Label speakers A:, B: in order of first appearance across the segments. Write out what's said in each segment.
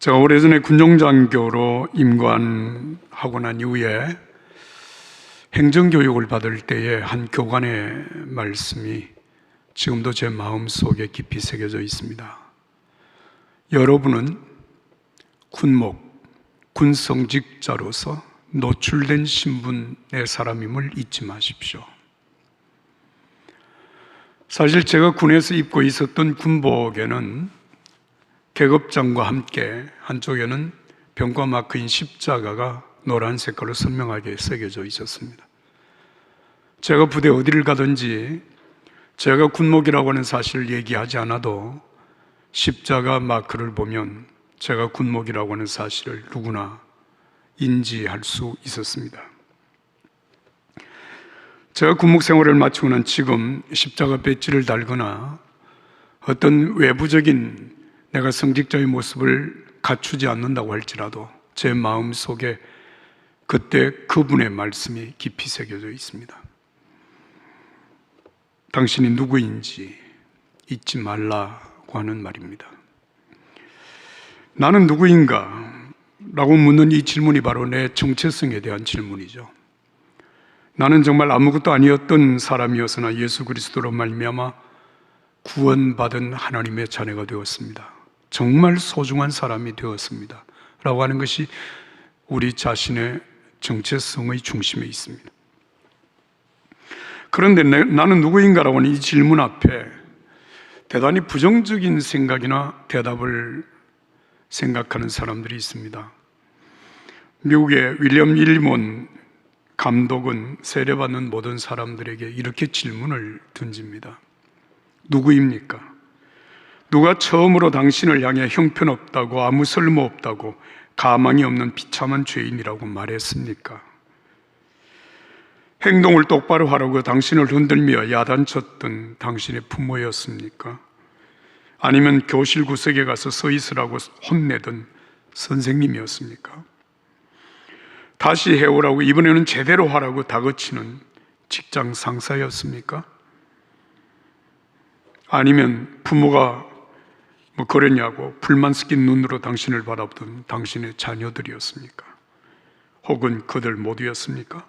A: 제가 오래전에 군종장교로 임관하고 난 이후에 행정교육을 받을 때에 한 교관의 말씀이 지금도 제 마음속에 깊이 새겨져 있습니다. 여러분은 군목, 군성직자로서 노출된 신분의 사람임을 잊지 마십시오. 사실 제가 군에서 입고 있었던 군복에는 계급장과 함께 한쪽에는 병과 마크인 십자가가 노란 색깔로 선명하게 새겨져 있었습니다. 제가 부대 어디를 가든지 제가 군목이라고 하는 사실을 얘기하지 않아도 십자가 마크를 보면 제가 군목이라고 하는 사실을 누구나 인지할 수 있었습니다. 제가 군목 생활을 마치고 난 지금 십자가 배지를 달거나 어떤 외부적인 내가 성직자의 모습을 갖추지 않는다고 할지라도 제 마음속에 그때 그분의 말씀이 깊이 새겨져 있습니다. 당신이 누구인지 잊지 말라고 하는 말입니다. 나는 누구인가? 라고 묻는 이 질문이 바로 내 정체성에 대한 질문이죠. 나는 정말 아무것도 아니었던 사람이었으나 예수 그리스도로 말미암아 구원받은 하나님의 자녀가 되었습니다. 정말 소중한 사람이 되었습니다. 라고 하는 것이 우리 자신의 정체성의 중심에 있습니다. 그런데 나는 누구인가라고 하는 이 질문 앞에 대단히 부정적인 생각이나 대답을 생각하는 사람들이 있습니다. 미국의 윌리엄 일몬 감독은 세례받는 모든 사람들에게 이렇게 질문을 던집니다. 누구입니까? 누가 처음으로 당신을 향해 형편없다고 아무 쓸모없다고 가망이 없는 비참한 죄인이라고 말했습니까? 행동을 똑바로 하라고 당신을 흔들며 야단쳤던 당신의 부모였습니까? 아니면 교실 구석에 가서 서 있으라고 혼내던 선생님이었습니까? 다시 해오라고 이번에는 제대로 하라고 다그치는 직장 상사였습니까? 아니면 부모가 그랬냐고 불만 섞인 눈으로 당신을 바라보던 당신의 자녀들이었습니까? 혹은 그들 모두였습니까?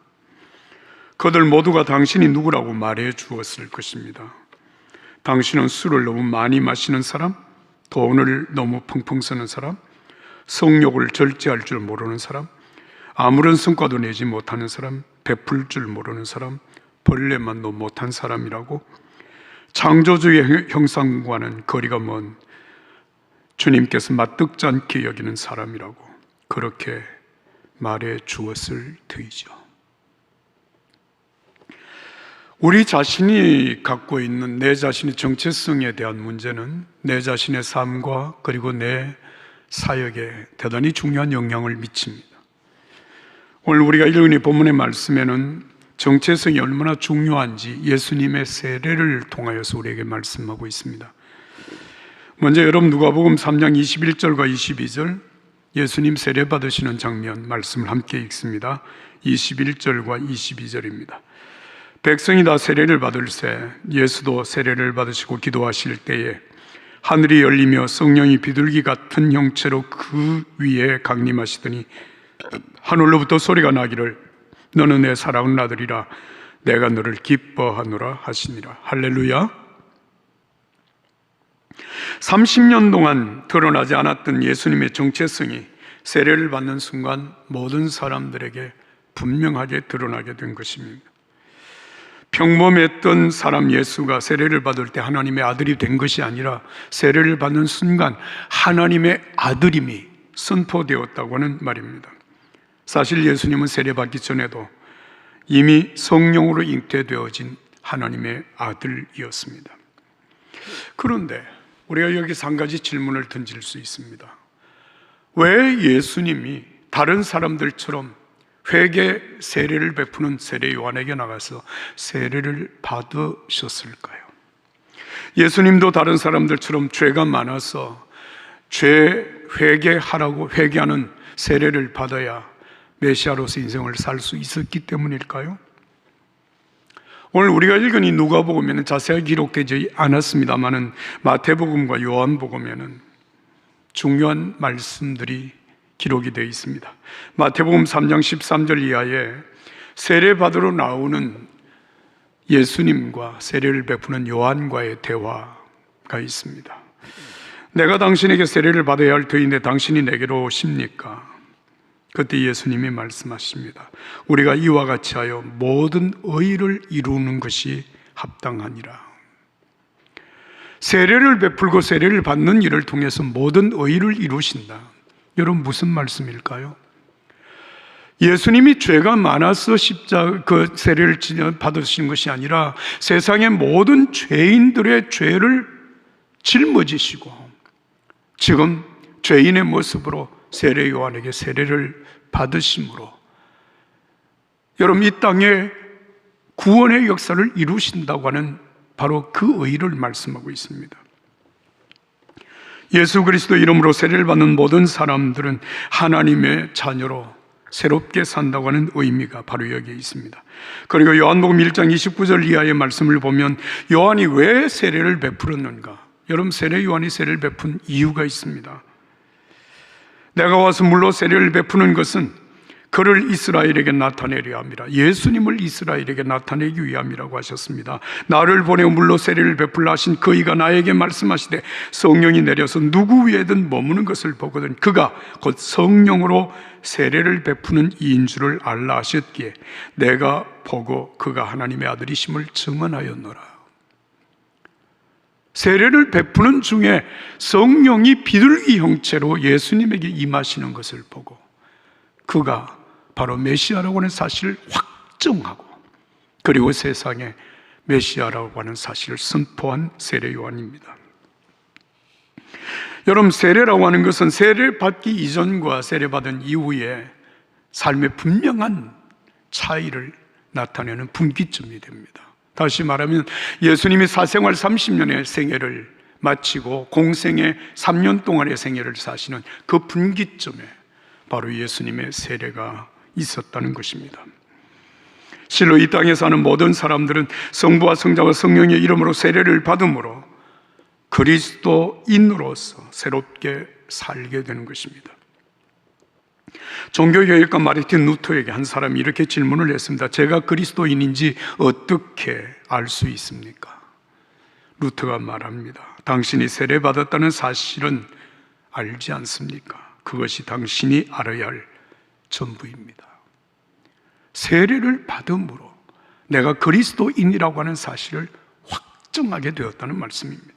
A: 그들 모두가 당신이 누구라고 말해 주었을 것입니다. 당신은 술을 너무 많이 마시는 사람, 돈을 너무 펑펑 쓰는 사람, 성욕을 절제할 줄 모르는 사람, 아무런 성과도 내지 못하는 사람, 베풀 줄 모르는 사람, 벌레만도 못한 사람이라고 창조주의 형상과는 거리가 먼 주님께서 맞듣지 않게 여기는 사람이라고 그렇게 말해 주었을 터이죠. 우리 자신이 갖고 있는 내 자신의 정체성에 대한 문제는 내 자신의 삶과 그리고 내 사역에 대단히 중요한 영향을 미칩니다. 오늘 우리가 읽은 이 본문의 말씀에는 정체성이 얼마나 중요한지 예수님의 세례를 통하여서 우리에게 말씀하고 있습니다. 먼저 여러분 누가복음 3장 21절과 22절 예수님 세례 받으시는 장면 말씀을 함께 읽습니다. 21절과 22절입니다. 백성이 다 세례를 받을새 예수도 세례를 받으시고 기도하실 때에 하늘이 열리며 성령이 비둘기 같은 형체로 그 위에 강림하시더니 하늘로부터 소리가 나기를 너는 내 사랑하는 아들이라 내가 너를 기뻐하노라 하시니라. 할렐루야. 30년 동안 드러나지 않았던 예수님의 정체성이 세례를 받는 순간 모든 사람들에게 분명하게 드러나게 된 것입니다. 평범했던 사람 예수가 세례를 받을 때 하나님의 아들이 된 것이 아니라 세례를 받는 순간 하나님의 아들임이 선포되었다고 하는 말입니다. 사실 예수님은 세례받기 전에도 이미 성령으로 잉태되어진 하나님의 아들이었습니다. 그런데 우리가 여기서 한 가지 질문을 던질 수 있습니다. 왜 예수님이 다른 사람들처럼 회개 세례를 베푸는 세례 요한에게 나가서 세례를 받으셨을까요? 예수님도 다른 사람들처럼 죄가 많아서 죄 회개하라고 회개하는 세례를 받아야 메시아로서 인생을 살 수 있었기 때문일까요? 오늘 우리가 읽은 이 누가복음에는 자세하게 기록되지 않았습니다만은 마태복음과 요한복음에는 중요한 말씀들이 기록이 되어 있습니다. 마태복음 3장 13절 이하에 세례받으러 나오는 예수님과 세례를 베푸는 요한과의 대화가 있습니다. 내가 당신에게 세례를 받아야 할 터인데 당신이 내게로 오십니까? 그때 예수님이 말씀하십니다. 우리가 이와 같이 하여 모든 의를 이루는 것이 합당하니라. 세례를 베풀고 세례를 받는 일을 통해서 모든 의를 이루신다. 여러분, 무슨 말씀일까요? 예수님이 죄가 많아서 세례를 받으신 것이 아니라 세상의 모든 죄인들의 죄를 짊어지시고 지금 죄인의 모습으로 세례 요한에게 세례를 받으심으로 여러분, 이 땅에 구원의 역사를 이루신다고 하는 바로 그 의를 말씀하고 있습니다. 예수 그리스도 이름으로 세례를 받는 모든 사람들은 하나님의 자녀로 새롭게 산다고 하는 의미가 바로 여기에 있습니다. 그리고 요한복음 1장 29절 이하의 말씀을 보면 요한이 왜 세례를 베풀었는가? 여러분, 세례 요한이 세례를 베푼 이유가 있습니다. 내가 와서 물로 세례를 베푸는 것은 그를 이스라엘에게 나타내려 함이라. 예수님을 이스라엘에게 나타내기 위함이라고 하셨습니다. 나를 보내어 물로 세례를 베풀라 하신 그이가 나에게 말씀하시되 성령이 내려서 누구 위에든 머무는 것을 보거든 그가 곧 성령으로 세례를 베푸는 이인 줄을 알라 하셨기에 내가 보고 그가 하나님의 아들이심을 증언하였노라. 세례를 베푸는 중에 성령이 비둘기 형체로 예수님에게 임하시는 것을 보고 그가 바로 메시아라고 하는 사실을 확정하고 그리고 세상에 메시아라고 하는 사실을 선포한 세례 요한입니다. 여러분, 세례라고 하는 것은 세례 받기 이전과 세례 받은 이후에 삶의 분명한 차이를 나타내는 분기점이 됩니다. 다시 말하면 예수님이 사생활 30년의 생애를 마치고 공생의 3년 동안의 생애를 사시는 그 분기점에 바로 예수님의 세례가 있었다는 것입니다. 실로 이 땅에 사는 모든 사람들은 성부와 성자와 성령의 이름으로 세례를 받음으로 그리스도인으로서 새롭게 살게 되는 것입니다. 종교개혁가 마르틴 루터에게 한 사람이 이렇게 질문을 했습니다. 제가 그리스도인인지 어떻게 알 수 있습니까? 루터가 말합니다. 당신이 세례받았다는 사실은 알지 않습니까? 그것이 당신이 알아야 할 전부입니다. 세례를 받음으로 내가 그리스도인이라고 하는 사실을 확정하게 되었다는 말씀입니다.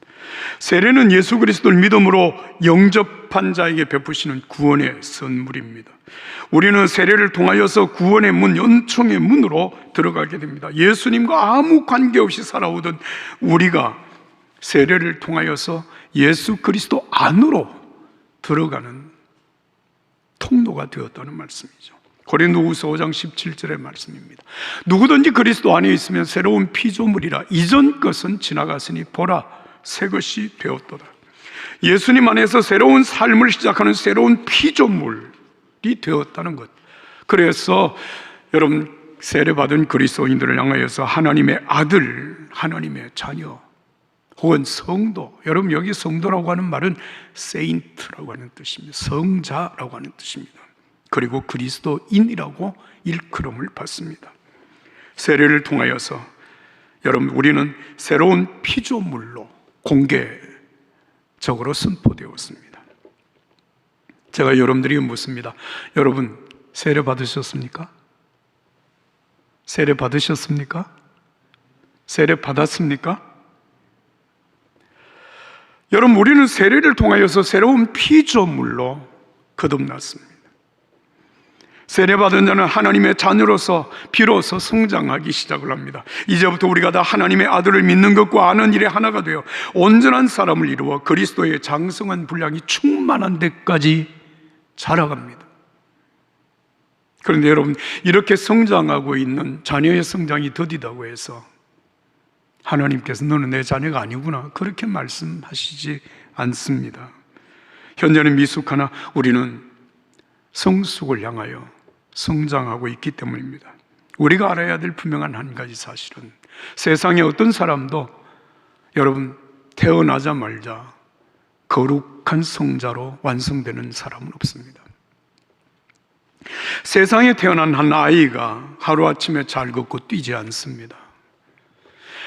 A: 세례는 예수 그리스도를 믿음으로 영접한 자에게 베푸시는 구원의 선물입니다. 우리는 세례를 통하여서 구원의 문, 연총의 문으로 들어가게 됩니다. 예수님과 아무 관계없이 살아오던 우리가 세례를 통하여서 예수 그리스도 안으로 들어가는 통로가 되었다는 말씀이죠. 고린도후서 5장 17절의 말씀입니다. 누구든지 그리스도 안에 있으면 새로운 피조물이라 이전 것은 지나갔으니 보라 새 것이 되었도다. 예수님 안에서 새로운 삶을 시작하는 새로운 피조물이 되었다는 것. 그래서 여러분, 세례받은 그리스도인들을 향하여서 하나님의 아들, 하나님의 자녀 혹은 성도, 여러분 여기 성도라고 하는 말은 세인트라고 하는 뜻입니다. 성자라고 하는 뜻입니다. 그리고 그리스도인이라고 일컬음을 받습니다. 세례를 통하여서 여러분, 우리는 새로운 피조물로 공개적으로 선포되었습니다. 제가 여러분들에게 묻습니다. 여러분, 세례 받으셨습니까? 세례 받으셨습니까? 세례 받았습니까? 여러분, 우리는 세례를 통하여서 새로운 피조물로 거듭났습니다. 세례받은 자는 하나님의 자녀로서 비로소 성장하기 시작을 합니다. 이제부터 우리가 다 하나님의 아들을 믿는 것과 아는 일에 하나가 되어 온전한 사람을 이루어 그리스도의 장성한 분량이 충만한 데까지 자라갑니다. 그런데 여러분, 이렇게 성장하고 있는 자녀의 성장이 더디다고 해서 하나님께서 너는 내 자녀가 아니구나 그렇게 말씀하시지 않습니다. 현재는 미숙하나 우리는 성숙을 향하여 성장하고 있기 때문입니다. 우리가 알아야 될 분명한 한 가지 사실은 세상에 어떤 사람도 여러분 태어나자마자 거룩한 성자로 완성되는 사람은 없습니다. 세상에 태어난 한 아이가 하루아침에 잘 걷고 뛰지 않습니다.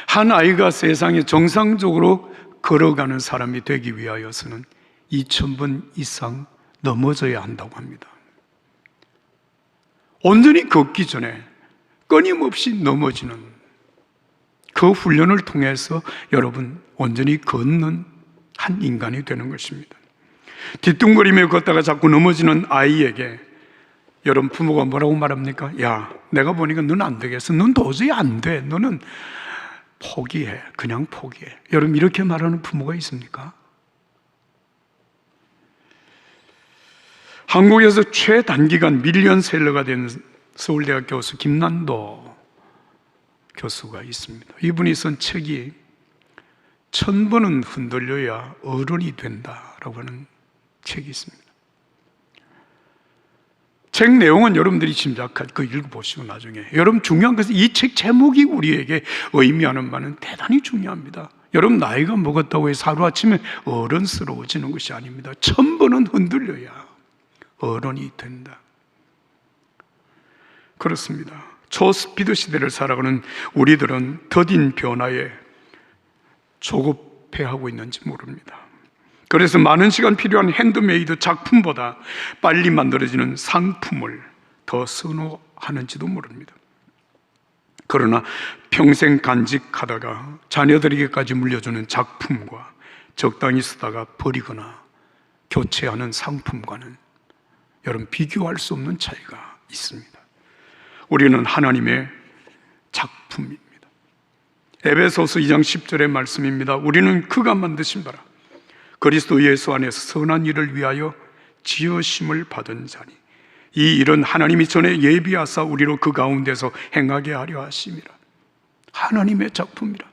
A: 한 아이가 세상에 정상적으로 걸어가는 사람이 되기 위하여서는 2000번 이상 넘어져야 한다고 합니다. 온전히 걷기 전에 끊임없이 넘어지는 그 훈련을 통해서 여러분 온전히 걷는 한 인간이 되는 것입니다. 뒤뚱거리며 걷다가 자꾸 넘어지는 아이에게 여러분 부모가 뭐라고 말합니까? 야, 내가 보니까 너는 안 되겠어. 넌 도저히 안 돼. 너는 포기해. 그냥 포기해. 여러분 이렇게 말하는 부모가 있습니까? 한국에서 최단기간 밀리언셀러가 된 서울대학 교수 김난도 교수가 있습니다. 이분이 쓴 책이 1000번은 흔들려야 어른이 된다라고 하는 책이 있습니다. 책 내용은 여러분들이 짐작할 거 읽어보시고 나중에 여러분 중요한 것은 이 책 제목이 우리에게 의미하는 바는 대단히 중요합니다. 여러분 나이가 먹었다고 해서 하루아침에 어른스러워지는 것이 아닙니다. 1000번은 흔들려야 어른이 된다. 그렇습니다. 초스피드 시대를 살아가는 우리들은 더딘 변화에 조급해하고 있는지 모릅니다. 그래서 많은 시간 필요한 핸드메이드 작품보다 빨리 만들어지는 상품을 더 선호하는지도 모릅니다. 그러나 평생 간직하다가 자녀들에게까지 물려주는 작품과 적당히 쓰다가 버리거나 교체하는 상품과는 여러분 비교할 수 없는 차이가 있습니다. 우리는 하나님의 작품입니다. 에베소서 2장 10절의 말씀입니다. 우리는 그가 만드신 바라 그리스도 예수 안에서 선한 일을 위하여 지으심을 받은 자니 이 일은 하나님이 전에 예비하사 우리로 그 가운데서 행하게 하려 하심이라. 하나님의 작품이라.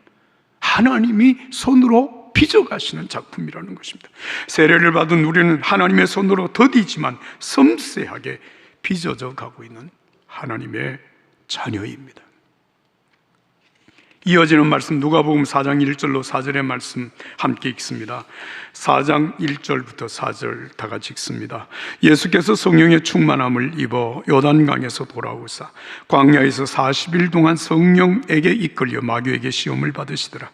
A: 하나님이 손으로 빚어가시는 작품이라는 것입니다. 세례를 받은 우리는 하나님의 손으로 더디지만 섬세하게 빚어져 가고 있는 하나님의 자녀입니다. 이어지는 말씀 누가복음 4장 1절로 4절의 말씀 함께 읽습니다. 4장 1절부터 4절 다 같이 읽습니다. 예수께서 성령의 충만함을 입어 요단강에서 돌아오사 광야에서 40일 동안 성령에게 이끌려 마귀에게 시험을 받으시더라.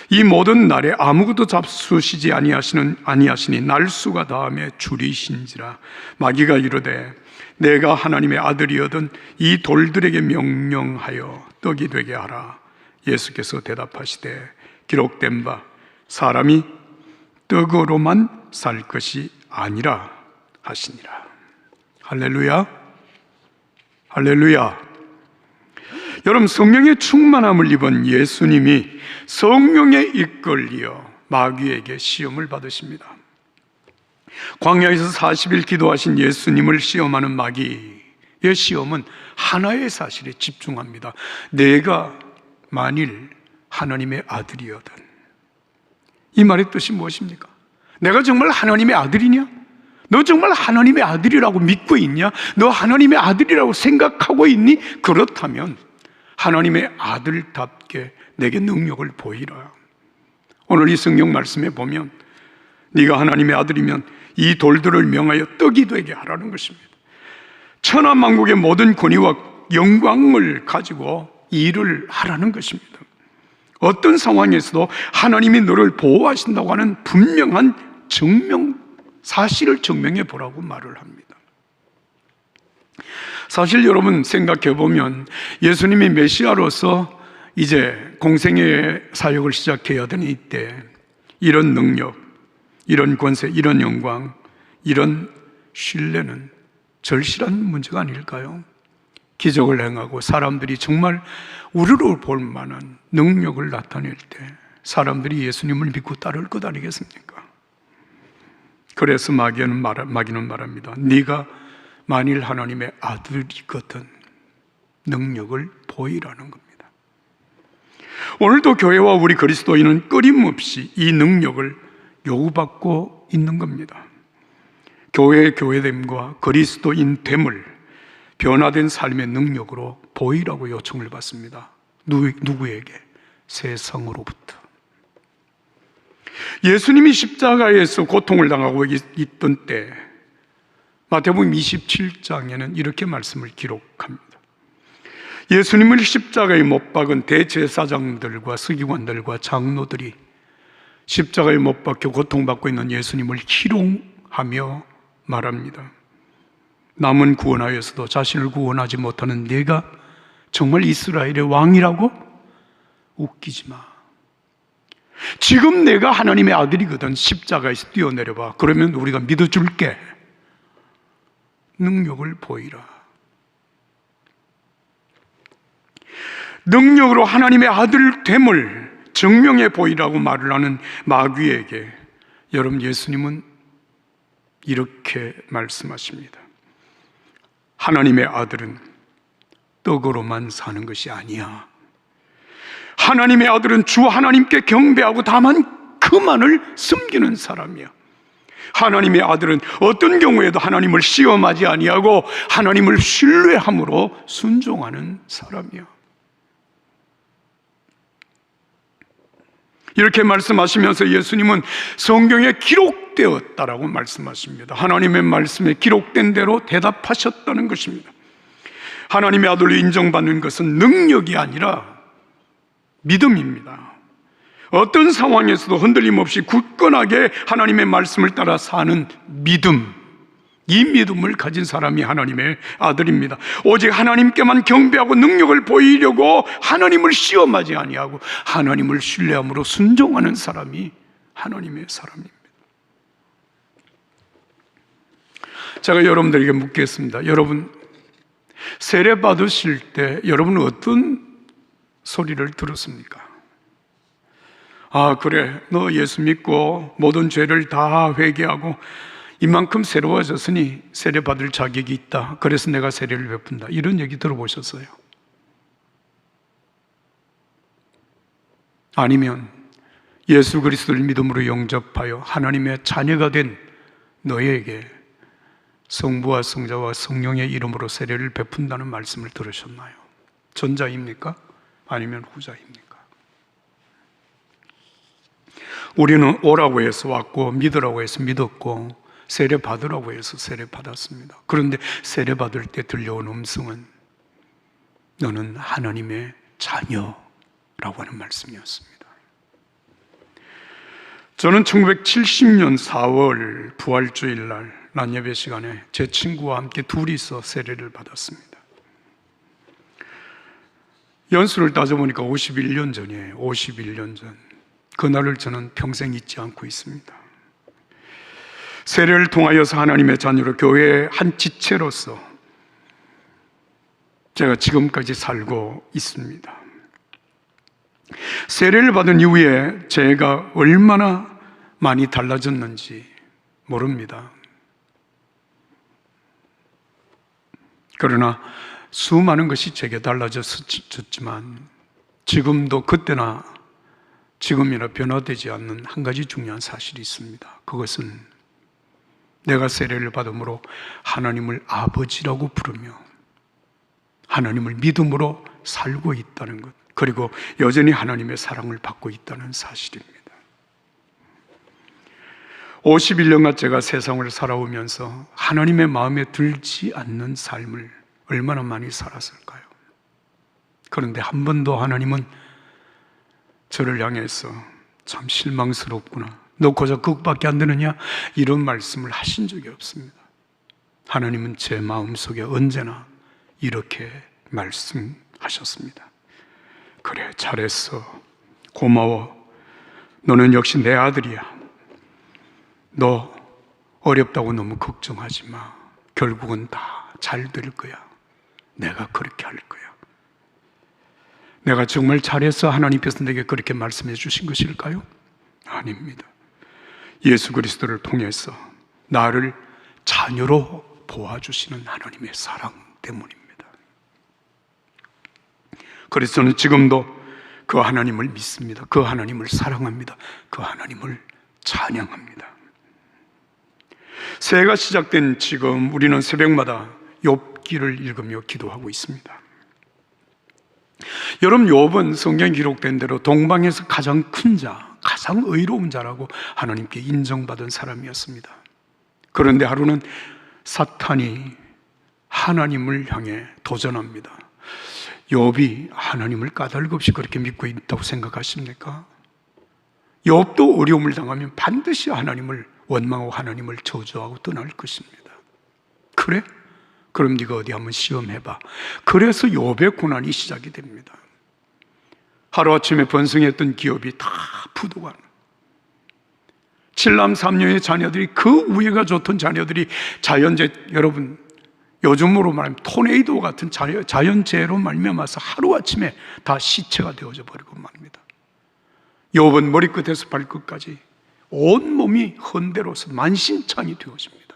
A: 이 모든 날에 아무것도 잡수시지 아니하시니 날수가 다음에 줄이신지라. 마귀가 이르되 내가 하나님의 아들이거든 이 돌들에게 명령하여 떡이 되게 하라. 예수께서 대답하시되 기록된 바 사람이 떡으로만 살 것이 아니라 하시니라. 할렐루야, 할렐루야. 여러분 성령의 충만함을 입은 예수님이 성령에 이끌려 마귀에게 시험을 받으십니다. 광야에서 40일 기도하신 예수님을 시험하는 마귀의 시험은 하나의 사실에 집중합니다. 내가 만일 하나님의 아들이거든. 이 말의 뜻이 무엇입니까? 내가 정말 하나님의 아들이냐? 너 정말 하나님의 아들이라고 믿고 있냐? 너 하나님의 아들이라고 생각하고 있니? 그렇다면 하나님의 아들답게 내게 능력을 보이라. 오늘 이 성경 말씀에 보면 네가 하나님의 아들이면 이 돌들을 명하여 떡이 되게 하라는 것입니다. 천하만국의 모든 권위와 영광을 가지고 일을 하라는 것입니다. 어떤 상황에서도 하나님이 너를 보호하신다고 하는 분명한 사실을 증명해 보라고 말을 합니다. 사실 여러분 생각해 보면 예수님이 메시아로서 이제 공생의 사역을 시작해야 되는 이때 이런 능력, 이런 권세, 이런 영광, 이런 신뢰는 절실한 문제가 아닐까요? 기적을 행하고 사람들이 정말 우르르 볼 만한 능력을 나타낼 때 사람들이 예수님을 믿고 따를 것 아니겠습니까? 그래서 마귀는 말합니다. 네가 만일 하나님의 아들이거든 능력을 보이라는 겁니다. 오늘도 교회와 우리 그리스도인은 끊임없이 이 능력을 요구받고 있는 겁니다. 교회의 교회됨과 그리스도인됨을 변화된 삶의 능력으로 보이라고 요청을 받습니다. 누구에게? 세상으로부터. 예수님이 십자가에서 고통을 당하고 있던 때 마태복음 27장에는 이렇게 말씀을 기록합니다. 예수님을 십자가에 못 박은 대제사장들과 서기관들과 장로들이 십자가에 못 박혀 고통받고 있는 예수님을 희롱하며 말합니다. 남은 구원하여서도 자신을 구원하지 못하는 네가 정말 이스라엘의 왕이라고? 웃기지 마. 지금 내가 하나님의 아들이거든. 십자가에서 뛰어내려봐. 그러면 우리가 믿어줄게. 능력을 보이라. 능력으로 하나님의 아들됨을 증명해 보이라고 말을 하는 마귀에게 여러분, 예수님은 이렇게 말씀하십니다. 하나님의 아들은 떡으로만 사는 것이 아니야. 하나님의 아들은 주 하나님께 경배하고 다만 그만을 섬기는 사람이야. 하나님의 아들은 어떤 경우에도 하나님을 시험하지 아니하고 하나님을 신뢰함으로 순종하는 사람이야. 이렇게 말씀하시면서 예수님은 성경에 기록되었다라고 말씀하십니다. 하나님의 말씀에 기록된 대로 대답하셨다는 것입니다. 하나님의 아들로 인정받는 것은 능력이 아니라 믿음입니다. 어떤 상황에서도 흔들림 없이 굳건하게 하나님의 말씀을 따라 사는 믿음, 이 믿음을 가진 사람이 하나님의 아들입니다. 오직 하나님께만 경배하고 능력을 보이려고 하나님을 시험하지 아니하고 하나님을 신뢰함으로 순종하는 사람이 하나님의 사람입니다. 제가 여러분들에게 묻겠습니다. 여러분, 세례 받으실 때 여러분은 어떤 소리를 들었습니까? 아, 그래, 너 예수 믿고 모든 죄를 다 회개하고 이만큼 새로워졌으니 세례 받을 자격이 있다. 그래서 내가 세례를 베푼다. 이런 얘기 들어보셨어요? 아니면 예수 그리스도를 믿음으로 영접하여 하나님의 자녀가 된 너에게 성부와 성자와 성령의 이름으로 세례를 베푼다는 말씀을 들으셨나요? 전자입니까? 아니면 후자입니까? 우리는 오라고 해서 왔고 믿으라고 해서 믿었고 세례 받으라고 해서 세례 받았습니다. 그런데 세례 받을 때 들려온 음성은 너는 하나님의 자녀라고 하는 말씀이었습니다. 저는 1970년 4월 부활주일날 낮예배 시간에 제 친구와 함께 둘이서 세례를 받았습니다. 연수를 따져보니까 51년 전이에요. 51년 전. 그날을 저는 평생 잊지 않고 있습니다. 세례를 통하여서 하나님의 자녀로 교회의 한 지체로서 제가 지금까지 살고 있습니다. 세례를 받은 이후에 제가 얼마나 많이 달라졌는지 모릅니다. 그러나 수많은 것이 제게 달라졌지만 지금도 그때나 지금이나 변화되지 않는 한 가지 중요한 사실이 있습니다. 그것은 내가 세례를 받음으로 하나님을 아버지라고 부르며 하나님을 믿음으로 살고 있다는 것, 그리고 여전히 하나님의 사랑을 받고 있다는 사실입니다. 51년간 제가 세상을 살아오면서 하나님의 마음에 들지 않는 삶을 얼마나 많이 살았을까요? 그런데 한 번도 하나님은 저를 향해서 참 실망스럽구나, 너 고작 그것밖에 안 되느냐, 이런 말씀을 하신 적이 없습니다. 하나님은 제 마음속에 언제나 이렇게 말씀하셨습니다. 그래, 잘했어, 고마워, 너는 역시 내 아들이야. 너 어렵다고 너무 걱정하지 마. 결국은 다 잘 될 거야. 내가 그렇게 할 거야. 내가 정말 잘해서 하나님께서 내게 그렇게 말씀해 주신 것일까요? 아닙니다. 예수 그리스도를 통해서 나를 자녀로 보아주시는 하나님의 사랑 때문입니다. 그래서 저는 지금도 그 하나님을 믿습니다. 그 하나님을 사랑합니다. 그 하나님을 찬양합니다. 새해가 시작된 지금 우리는 새벽마다 욥기를 읽으며 기도하고 있습니다. 여러분, 욥은 성경에 기록된 대로 동방에서 가장 큰 자, 가장 의로운 자라고 하나님께 인정받은 사람이었습니다. 그런데 하루는 사탄이 하나님을 향해 도전합니다. 욥이 하나님을 까닭없이 그렇게 믿고 있다고 생각하십니까? 욥도 어려움을 당하면 반드시 하나님을 원망하고 하나님을 저주하고 떠날 것입니다. 그래? 그럼 네가 어디 한번 시험해봐. 그래서 욥의 고난이 시작이 됩니다. 하루아침에 번성했던 기업이 다 부도가, 7남 3녀의 자녀들이, 그 우애가 좋던 자녀들이 자연재, 여러분 요즘으로 말하면 토네이도 같은 자연재해로 말미암아서 하루아침에 다 시체가 되어져 버리고 맙니다. 욥은 머리끝에서 발끝까지 온몸이 헌대로서 만신창이 되어집니다.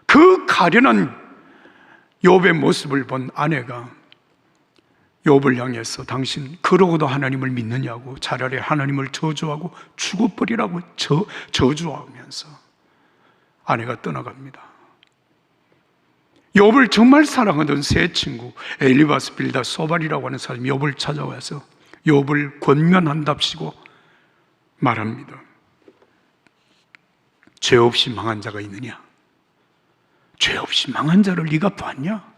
A: 그 가련한 욥의 모습을 본 아내가 욥을 향해서 당신 그러고도 하나님을 믿느냐고, 차라리 하나님을 저주하고 죽어버리라고 저주하면서 아내가 떠나갑니다. 욥을 정말 사랑하던 세 친구 엘리바스, 빌다, 소발이라고 하는 사람이 욥을 찾아와서 욥을 권면한답시고 말합니다. 죄 없이 망한 자가 있느냐? 죄 없이 망한 자를 네가 봤냐?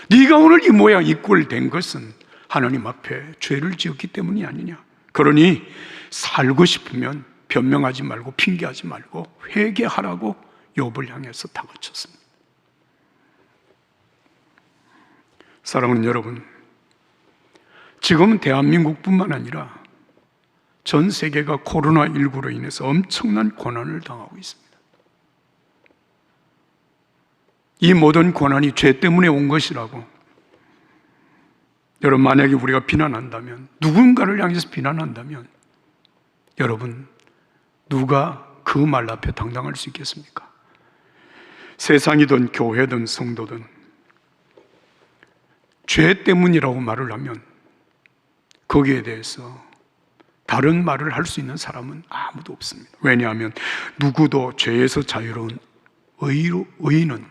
A: 네가 오늘 이 모양 이 꼴 된 것은 하나님 앞에 죄를 지었기 때문이 아니냐? 그러니 살고 싶으면 변명하지 말고 핑계하지 말고 회개하라고 욥을 향해서 다그쳤습니다. 사랑하는 여러분, 지금은 대한민국뿐만 아니라 전 세계가 코로나19로 인해서 엄청난 고난을 당하고 있습니다. 이 모든 고난이 죄 때문에 온 것이라고 여러분, 만약에 우리가 비난한다면, 누군가를 향해서 비난한다면, 여러분 누가 그 말 앞에 당당할 수 있겠습니까? 세상이든 교회든 성도든 죄 때문이라고 말을 하면 거기에 대해서 다른 말을 할 수 있는 사람은 아무도 없습니다. 왜냐하면 누구도 죄에서 자유로운 의인은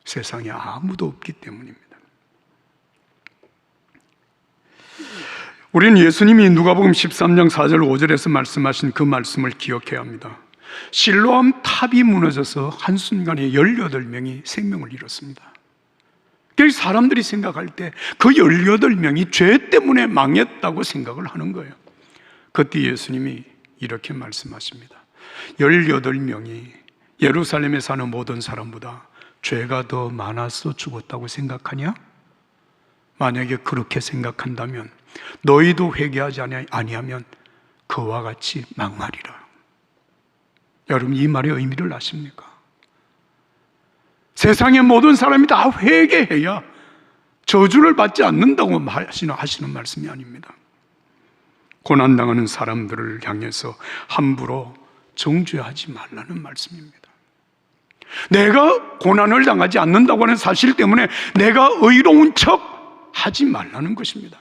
A: 세상에 아무도 없기 때문입니다. 우리는 예수님이 누가복음 13장 4절 5절에서 말씀하신 그 말씀을 기억해야 합니다. 실로암 탑이 무너져서 한순간에 18명이 생명을 잃었습니다. 사람들이 생각할 때 그 18명이 죄 때문에 망했다고 생각을 하는 거예요. 그때 예수님이 이렇게 말씀하십니다. 18명이 예루살렘에 사는 모든 사람보다 죄가 더 많아서 죽었다고 생각하냐? 만약에 그렇게 생각한다면 너희도 회개하지 아니하면 그와 같이 망하리라. 여러분, 이 말의 의미를 아십니까? 세상의 모든 사람이 다 회개해야 저주를 받지 않는다고 하시는 말씀이 아닙니다. 고난당하는 사람들을 향해서 함부로 정죄하지 말라는 말씀입니다. 내가 고난을 당하지 않는다고 하는 사실 때문에 내가 의로운 척 하지 말라는 것입니다.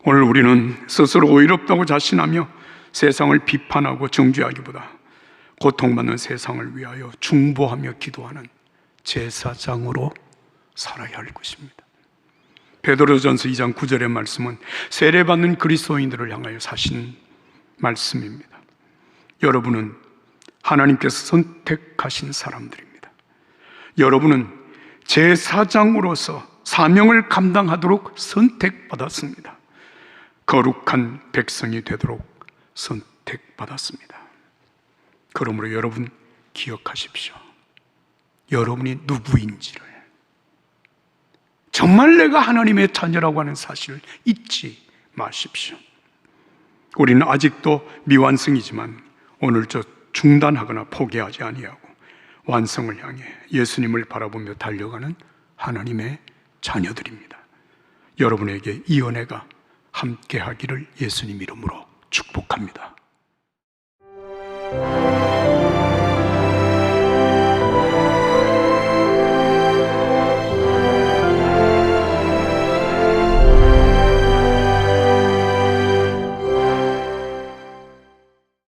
A: 오늘 우리는 스스로 의롭다고 자신하며 세상을 비판하고 정죄하기보다 고통받는 세상을 위하여 중보하며 기도하는 제사장으로 살아야 할 것입니다. 베드로전서 2장 9절의 말씀은 세례받는 그리스도인들을 향하여 사신 말씀입니다. 여러분은 하나님께서 선택하신 사람들입니다. 여러분은 제사장으로서 사명을 감당하도록 선택받았습니다. 거룩한 백성이 되도록 선택받았습니다. 그러므로 여러분 기억하십시오. 여러분이 누구인지를, 정말 내가 하나님의 자녀라고 하는 사실을 잊지 마십시오. 우리는 아직도 미완성이지만 오늘 중단하거나 포기하지 아니하고 완성을 향해 예수님을 바라보며 달려가는 하나님의 자녀들입니다. 여러분에게 이 은혜가 함께하기를 예수님 이름으로 축복합니다.